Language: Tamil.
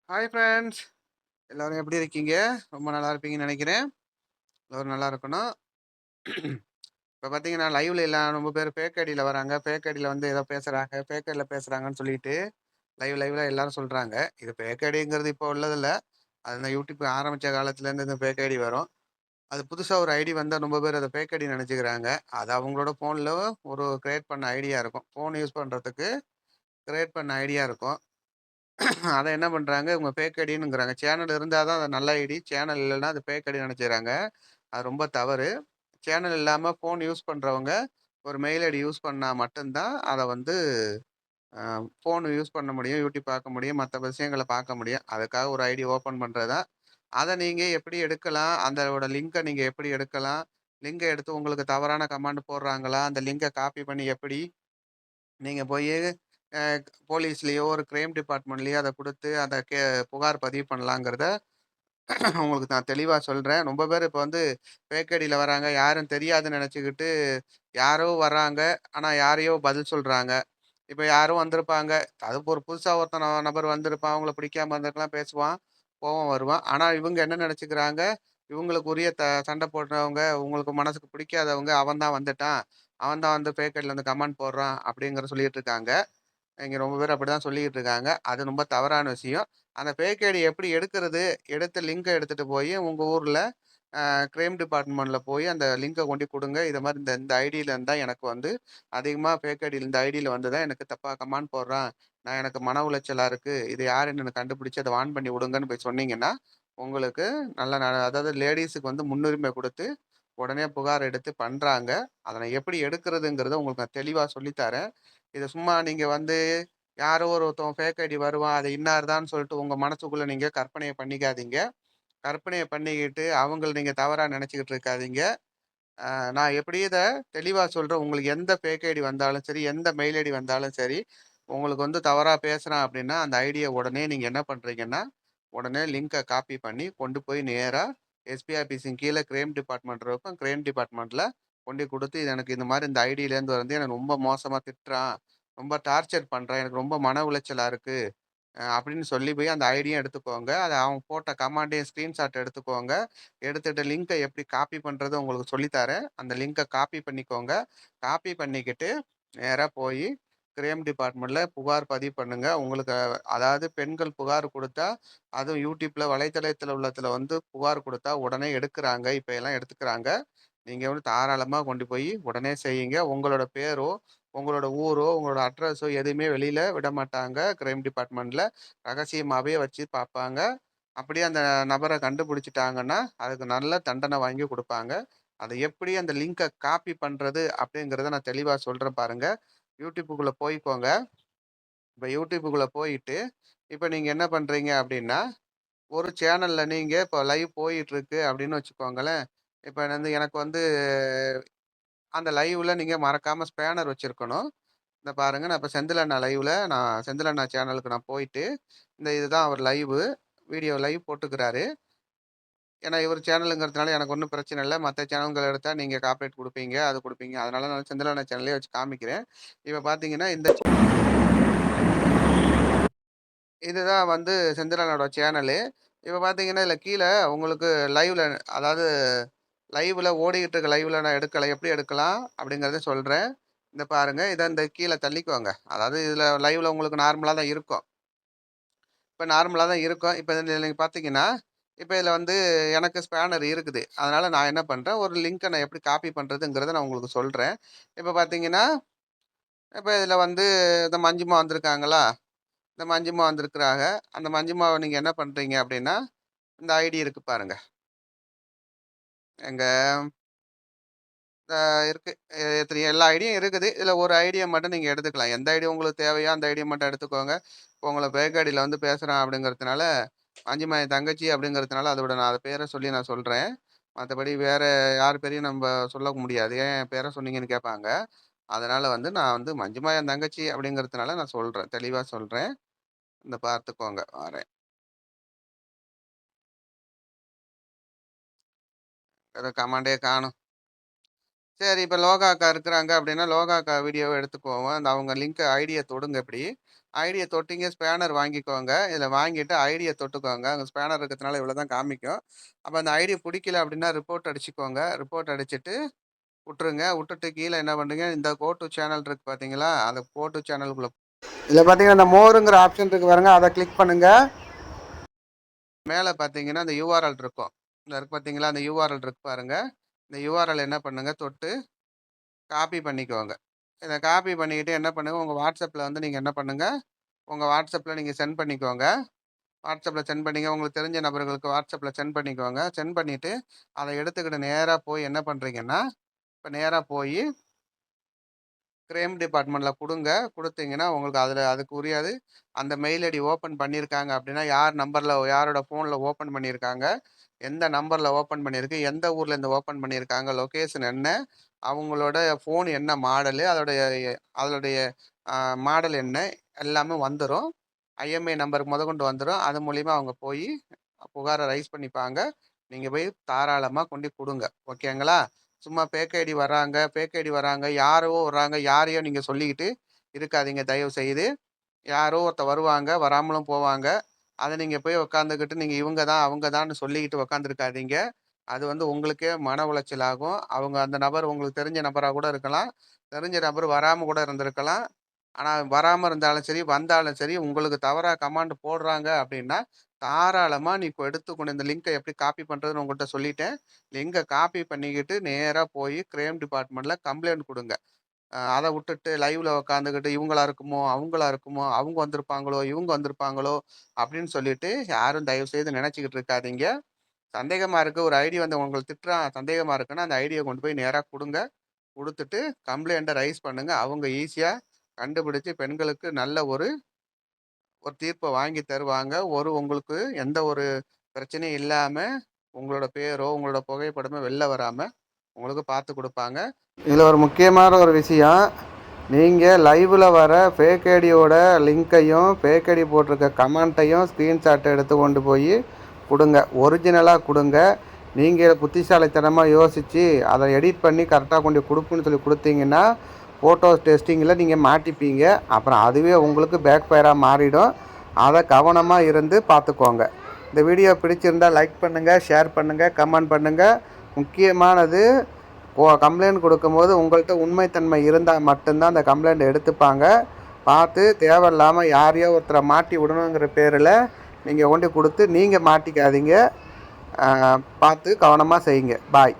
Hi friends. எல்லாரும் எப்படி இருக்கீங்க? ரொம்ப நல்லா இருப்பீங்கன்னு நெனைக்கிறேன். எல்லாரும் நல்லா இருக்கணும். இப்ப பார்த்தீங்கன்னா, லைவ்ல எல்லாம் ரொம்ப பேர் ஃபேக் ஐடில வராங்க. ஃபேக் ஐடில வந்து ஏதோ பேசுறாங்க. ஃபேக் ஐடில பேசுறாங்கன்னு சொல்லிட்டு, லைவ்ல எல்லாரும் சொல்றாங்க. இது ஃபேக் ஐடிங்கிறது இப்போ உள்ளதில்ல. அது இந்த யூடியூப் ஆரம்பிச்ச காலத்துலேருந்து இந்த ஃபேக் ஐடி வரும். அது புதுசா ஒரு ஐடி வந்தா ரொம்ப பேர் அத ஃபேக் ஐடின்னு நெனச்சுக்கிறாங்க. அது அவங்களோட ஃபோன்ல ஒரு கிரியேட் பண்ண ஐடியா இருக்கும். ஃபோன் யூஸ் பண்றதுக்கு கிரியேட் பண்ண ஐடியா இருக்கும். அத என்ன பண்றாங்க, இவங்க ஃபேக் ஐடின்னுங்கிறாங்க. சேனல் இருந்தா தான் அது நல்ல ஐடி. சேனல் இல்லன்னா அது ஃபேக் ஐடின்னு நெனச்சுக்கிறாங்க. அது ரொம்ப தவறு. சேனல் இல்லாம ஃபோன் யூஸ் பண்றவங்க, ஒரு மெயில் ஐடி யூஸ் பண்ணா மட்டும் தான் அத வந்து அ ஃபோன் யூஸ் பண்ண முடியும். யூடியூப் பார்க்க முடியும். மத்த விஷயங்கள பார்க்க முடியும். அதுக்காக ஒரு ஐடி ஓப்பன் பண்றது தான். அத நீங்க எப்படி எடுக்கலாம்? அதோட லிங்க நீங்க எப்படி எடுக்கலாம்? லிங்க எடுத்து உங்களுக்கு தவறான கமாண்ட் போடுறாங்களா? அந்த லிங்க காப்பி பண்ணி எப்படி நீங்க போயி அ போலீஸ்லயோ, ஒரு கிரைம் டிபார்ட்மெண்ட்லயோ அத குடுத்து அத புகார் பதிவு பண்ணலாங்கிறத உங்களுக்கு நான் தெளிவா சொல்றேன். ரொம்ப பேர் இப்ப வந்து ஃபேக் ஐடில வராங்க. யாரும் தெரியாதுன்னு நெனச்சுக்கிட்டு, யாரோ வர்றாங்க. ஆனா யாரையோ பதில் சொல்றாங்க. இப்ப யாரோ வந்திருப்பாங்க. அது ஒரு புதுசா ஒருத்தன் நபர் வந்திருப்பான். அவங்கள பிடிக்காம இருந்திருக்கலாம். பேசுவான். கோவம் வருவான். ஆனா இவங்க என்ன நெனச்சுக்கிறாங்க, இவங்களுக்கு உரிய சண்ட போடுறவங்க, உங்களுக்கு மனசுக்கு பிடிக்காதவங்க, அவன் தான் வந்துட்டான். அவன் தான் வந்து ஃபேக் ஐடில வந்து கமெண்ட் போடுறான். அப்படிங்கிற சொல்லிட்டு இருக்காங்க. இங்க ரொம்ப பேர் அப்படிதான் சொல்லிக்கிட்டு இருக்காங்க. அது ரொம்ப தவறான விஷயம். அந்த ஃபேக் ஐடி எப்படி எடுக்கிறது? எடுத்து லிங்க எடுத்துட்டு போயி உங்க ஊர்ல கிரைம் டிபார்ட்மெண்ட்ல போய் அந்த லிங்க கொண்டு குடுங்க. இது மாரி இந்த இந்த ஐடில இருந்தா எனக்கு வந்து அதிகமா ஃபேக் ஐடில இந்த ஐடில வந்து தான் எனக்கு தப்பா கமெண்ட் போடுறான். எனக்கு மன உளைச்சலா இருக்கு. இது யாருன்னு எனக்கு கண்டுபிடிச்சு அத வார்ன் பண்ணி விடுங்கன்னு போய் சொன்னீங்கன்னா, உங்களுக்கு நல்ல அதாவது லேடீஸுக்கு வந்து முன்னுரிமை குடுத்து உடனே புகார் எடுத்து பண்றாங்க. அத நான் எப்படி எடுக்கிறதுங்கிறத உங்களுக்கு நான் தெளிவா சொல்லி தரேன். இத சும்மா நீங்க வந்து யாரோ ஒருத்தன் ஃபேக் ஐடி வருவான். அது இன்னார் தான்னு சொல்லிட்டு உங்க மனசுக்குள்ள நீங்க கற்பனைய பண்ணிக்காதீங்க. கற்பனைய பண்ணிக்கிட்டு அவங்கள நீங்க தவறா நெனச்சுக்கிட்டு இருக்காதீங்க. அ நான் எப்படி இத தெளிவா சொல்றேன். உங்களுக்கு எந்த ஃபேக் ஐடி வந்தாலும் சரி, எந்த மெயில் ஐடி வந்தாலும் சரி, உங்களுக்கு வந்து தவறா பேசுறான் அப்படின்னா, அந்த ஐடிய உடனே நீங்க என்ன பண்றீங்கன்னா, உடனே லிங்க காப்பி பண்ணி கொண்டு போய் நேரா எஸ்பி ஆஃபீஸின் கீழ கிரைம் டிபார்ட்மெண்ட் இருக்கும். கிரைம் டிபார்ட்மெண்ட்ல கொண்டு குடுத்து, இது எனக்கு இந்த மாரி இந்த ஐடியிலேருந்து வந்து என்ன ரொம்ப மோசமா திட்டுறான். ரொம்ப டார்ச்சர் பண்றான். எனக்கு ரொம்ப மன உளைச்சலா இருக்கு. அப்படின்னு சொல்லி போய் அந்த ஐடியும் எடுத்துக்கோங்க. அத அவங்க போட்ட கமாண்டையும் ஸ்கிரீன்ஷாட் எடுத்துக்கோங்க. எடுத்துட்டு லிங்க்க எப்படி காப்பி பண்றது உங்களுக்கு சொல்லி தரேன். அந்த லிங்க காப்பி பண்ணிக்கோங்க. காப்பி பண்ணிக்கிட்டு நேரா போயி கிரைம் டிபார்ட்மெண்ட்ல புகார் பதிவு பண்ணுங்க. உங்களுக்கு அதாவது பெண்கள் புகார் குடுத்தா, அதுவும் YouTubeல வலைத்தளத்தில உள்ளத்துல வந்து புகார் குடுத்தா உடனே எடுக்குறாங்க. இப்ப எல்லாம் எடுத்துக்கிறாங்க. நீங்க வந்து தாராளமா கொண்டு போய் உடனே செய்யுங்க. உங்களோட பேரோ, உங்களோட ஊரோ, உங்களோட அட்ரஸோ எதுவுமே வெளியில விடமாட்டாங்க. கிரைம் டிபார்ட்மெண்ட்ல ரகசியமாவே வச்சு பார்ப்பாங்க. அப்படியே அந்த நபர கண்டுபிடிச்சுட்டாங்கன்னா, அதுக்கு நல்ல தண்டனை வாங்கி குடுப்பாங்க. அத எப்படி அந்த லிங்க காப்பி பண்றது அப்படிங்கிறத நான் தெளிவா சொல்றேன் பாருங்க. YouTubeக்குள்ள போய்க்கோங்க. இப்ப YouTubeக்குள்ள போயிட்டு, இப்ப நீங்க என்ன பண்றீங்க அப்படின்னா, ஒரு சேனல்ல நீங்க இப்ப லைவ் போயிட்டுருக்கு அப்படின்னு வச்சுக்கோங்களேன். இப்ப வந்து எனக்கு வந்து அந்த லைவ்ல நீங்க மறக்காம ஸ்பேனர் வச்சிருக்கணும். இந்த பாருங்க, நான் இப்ப செந்தில் அண்ணா லைவ்ல நான் செந்தில் அண்ணா சேனலுக்கு நான் போயிட்டு, இதுதான் அவர் லைவு. வீடியோ லைவ் போட்டுக்கிறாரு. ஏன்னா, இவர் சேனலுங்கிறதுனால எனக்கு ஒண்ணும் பிரச்சனை இல்ல. மத்த சேனல்கள் எடுத்தா நீங்க காப்பிரைட் குடுப்பீங்க, அது குடுப்பீங்க. அதனால நான் செந்தில் அண்ணா சேனலே வச்சு காமிக்கிறேன். இப்ப பார்த்தீங்கன்னா, இதுதான் வந்து செந்தில் அண்ணாவோட சேனலு. இப்ப பார்த்தீங்கன்னா, இதுல கீழ உங்களுக்கு லைவ்ல அதாவது லைவ்ல ஓடிக்கிட்டு இருக்க லைவ்ல நான் எடுக்கல. எப்படி எடுக்கலாம் அப்படிங்கிறத சொல்றேன். இந்த பாருங்க. இந்த கீழ தள்ளிக்கோங்க. அதாவது இதுல லைவ்ல உங்களுக்கு நார்மலா தான் இருக்கும். இப்ப நார்மலா தான் இருக்கும். இப்ப இதுல நீங்க பார்த்தீங்கன்னா, இப்ப இதுல வந்து எனக்கு ஸ்பேனர் இருக்குது. அதனால நான் என்ன பண்றேன், ஒரு லிங்க்க நான் எப்படி காப்பி பண்றதுங்கிறத நான் உங்களுக்கு சொல்றேன். இப்ப பார்த்தீங்கன்னா, இப்ப இதுல வந்து இந்த மஞ்சுமா வந்திருக்காங்களா? இந்த மஞ்சுமா வந்திருக்கிறாங்க. அந்த மஞ்சுமாவ நீங்க என்ன பண்றீங்க அப்படின்னா, இந்த ஐடி இருக்கு பாருங்க. எங்க இருக்கு. எத்தன எல்லா ஐடியும் இருக்குது. இதுல ஒரு ஐடிய மட்டும் நீங்க எடுத்துக்கலாம். எந்த ஐடி உங்களுக்கு தேவையோ அந்த ஐடிய மட்டும் எடுத்துக்கோங்க. இப்போ உங்கள ஃபேக் ஐடில வந்து பேசுறான் அப்படிங்கிறதுனால, "அஞ்சுமா என் தங்கச்சி" அப்படிங்கிறதுனால அதோட நான் அது பேர சொல்லி நான் சொல்றேன். மத்தபடி வேற யார் பேரையும் நம்ப சொல்ல முடியாது. "ஏன் என் பேர சொன்னீங்கன்னு?" கேட்பாங்க. அதனால வந்து நான் வந்து "மஞ்சுமா என் தங்கச்சி" அப்படிங்கிறதுனால நான் சொல்றேன். தெளிவா சொல்றேன். இந்த பார்த்துக்கோங்க. வாரேன். ஏதோ கமாண்டே காணோம். சரி, இப்ப லோகா அக்கா இருக்கிறாங்க அப்படின்னா, லோகா அக்கா வீடியோவ எடுத்துக்குவோம். அந்த அவங்க லிங்க் ஐடிய தொடுங்க இப்படி. ஐடிய தொட்டீங்க ஸ்பேனர் வாங்கிக்கோங்க. இதில வாங்கிட்டு ஐடிய தொட்டுக்கோங்க. அங்க ஸ்பேனர் இருக்கிறதுனால இவ்வளோ தான் காமிக்கும். அப்ப அந்த ஐடி புடிக்கல அப்டின்னா ரிப்போர்ட் அடிச்சுக்கோங்க. ரிப்போர்ட் அடிச்சுட்டு உட்டுருங்க. உட்டுட்டு கீழ என்ன பண்ணுங்க, இந்த கோ டூ சேனல் இருக்கு பார்த்தீங்களா? அந்த கோ டூ சேனலுக்குள்ள இதில பார்த்தீங்கன்னா, இந்த மோருங்கிற ஆப்ஷன் இருக்கு பாருங்க. அத கிளிக் பண்ணுங்க. மேல பார்த்தீங்கன்னா, அந்த யுஆர்எல் இருக்கும். இந்த இருக்கு பார்த்தீங்களா? அந்த யுஆர்எல் இருக்கு பாருங்க. இந்த யுஆர்எல் என்ன பண்ணுங்க, தொட்டு காப்பி பண்ணிக்கோங்க. இத காப்பி பண்ணிக்கிட்டு என்ன பண்ணுங்க, உங்க WhatsAppல வந்து நீங்க என்ன பண்ணுங்க, உங்க WhatsAppல நீங்க சென்ட் பண்ணிக்கோங்க. WhatsAppல சென்ட் பண்ணீங்க. உங்களுக்கு தெரிஞ்ச நபர்களுக்கு WhatsAppல சென்ட் பண்ணிக்கோங்க. சென்ட் பண்ணிட்டு, அத எடுத்துக்கிட்டு நேரா போய் என்ன பண்றீங்கன்னா, இப்ப நேரா போயி கிரைம் டிபார்ட்மெண்ட்ல குடுங்க. குடுத்தீங்கன்னா, உங்களுக்கு அதுக்கு உரியது அந்த மெயில் ஐடி ஓப்பன் பண்ணியிருக்காங்க அப்டின்னா, யார் நம்பர்ல யாரோட ஃபோன்ல ஓப்பன் பண்ணியிருக்காங்க, எந்த நம்பர்ல ஓப்பன் பண்ணியிருக்கு, எந்த ஊர்லேருந்து ஓப்பன் பண்ணியிருக்காங்க, லொகேஷன் என்ன, அவங்களோட ஃபோன் என்ன மாடலு, அதோடைய அ மாடல் என்ன எல்லாமே வந்துரும். ஐஎம்இஐ நம்பர் மொதற்கொண்டு வந்துரும். அது மூலியமா அவங்க போயி புகார ரைஸ் பண்ணிப்பாங்க. நீங்க போய் தாராளமா கொண்டு குடுங்க. ஓகேங்களா? சும்மா ஃபேக் ஐடி வர்றாங்க, ஃபேக் ஐடி வர்றாங்க, யாரோ வர்றாங்க, யாரையோ நீங்க சொல்லிக்கிட்டு இருக்காதீங்க தயவு செய்து. யாரோ ஒருத்தர் வருவாங்க, வராமலும் போவாங்க. அத நீங்க போய் உட்காந்துக்கிட்டு நீங்க இவங்க தான், அவங்க தான்னு சொல்லிக்கிட்டு உட்காந்துருக்காதீங்க. அது வந்து உங்களுக்கே மன உளைச்சல் ஆகும். அவங்க அந்த நபர் உங்களுக்கு தெரிஞ்ச நபரா கூட இருக்கலாம். தெரிஞ்ச நபர் வராம கூட இருந்திருக்கலாம். ஆனா வராம இருந்தாலும் சரி, வந்தாலும் சரி, உங்களுக்கு தவறா கமாண்ட் போடுறாங்க அப்படின்னா, தாராளமா நீ எடுத்துக்கொண்டு இந்த லிங்க எப்படி காப்பி பண்றதுன்னு உங்கள்ட்ட சொல்லிட்டேன். லிங்க காப்பி பண்ணிக்கிட்டு நேரா போய் கிரைம் டிபார்ட்மெண்ட்ல கம்ப்ளைண்ட் குடுங்க. அத விட்டுட்டு லைவ்ல உட்காந்துக்கிட்டு இவங்களா இருக்குமோ, அவங்களா இருக்குமோ, அவங்க வந்திருப்பாங்களோ, இவங்க வந்திருப்பாங்களோ அப்படின்னு சொல்லிட்டு யாரும் தயவு செய்து நினைச்சுக்கிட்டு இருக்காதீங்க. சந்தேகமா இருக்கு. ஒரு ஐடி வந்து உங்கள திட்டுறான் சந்தேகமா இருக்குன்னா, அந்த ஐடிய கொண்டு போய் நேரா குடுங்க. குடுத்துட்டு கம்ப்ளைண்ட்ட ரைஸ் பண்ணுங்க. அவங்க ஈஸியா கண்டுபிடிச்சு பெண்களுக்கு நல்ல ஒரு ஒரு தீர்ப்ப வாங்கி தருவாங்க. உங்களுக்கு எந்த ஒரு பிரச்சனையும் இல்லாம, உங்களோட பேரோ, உங்களோட புகைப்படமோ வெளில வராம உங்களுக்கு பார்த்து குடுப்பாங்க. இதுல ஒரு முக்கியமான ஒரு விஷயம், நீங்க லைவ்ல வர ஃபேக் ஐடியோட லிங்க்கையும், ஃபேக் ஐடி போட்டிருக்க கமெண்ட்டையும் ஸ்கிரீன்ஷாட் எடுத்து கொண்டு போய் குடுங்க. ஒரிஜினலா குடுங்க. நீங்க புத்திசாலித்தனமா யோசிச்சு, அத எடிட் பண்ணி கரெக்ட்டா கொண்டு குடுப்புன்னு சொல்லி குடுத்தீங்கன்னா, ஃபோட்டோ டெஸ்டிங்கில நீங்க மாட்டிப்பீங்க. அப்புறம் அதுவே உங்களுக்கு பேக் ஃபயரா மாறிடும். அத கவனமா இருந்து பார்த்துக்கோங்க. இந்த வீடியோ பிடிச்சிருந்தா லைக் பண்ணுங்க, ஷேர் பண்ணுங்க, கமெண்ட் பண்ணுங்க. முக்கியமானது கம்ப்ளைண்ட் கொடுக்கும்போது உங்கள்ட்ட உண்மைத்தன்மை இருந்தால் மட்டும்தான் அந்த கம்ப்ளைண்ட் எடுத்துப்பாங்க. பார்த்து தேவையில்லாம யாரையோ ஒருத்தரை மாட்டி விடணுங்கிற பேரில் நீங்கள் கொண்டு கொடுத்து நீங்கள் மாட்டிக்காதீங்க. பார்த்து கவனமாக செய்யுங்க. பாய்.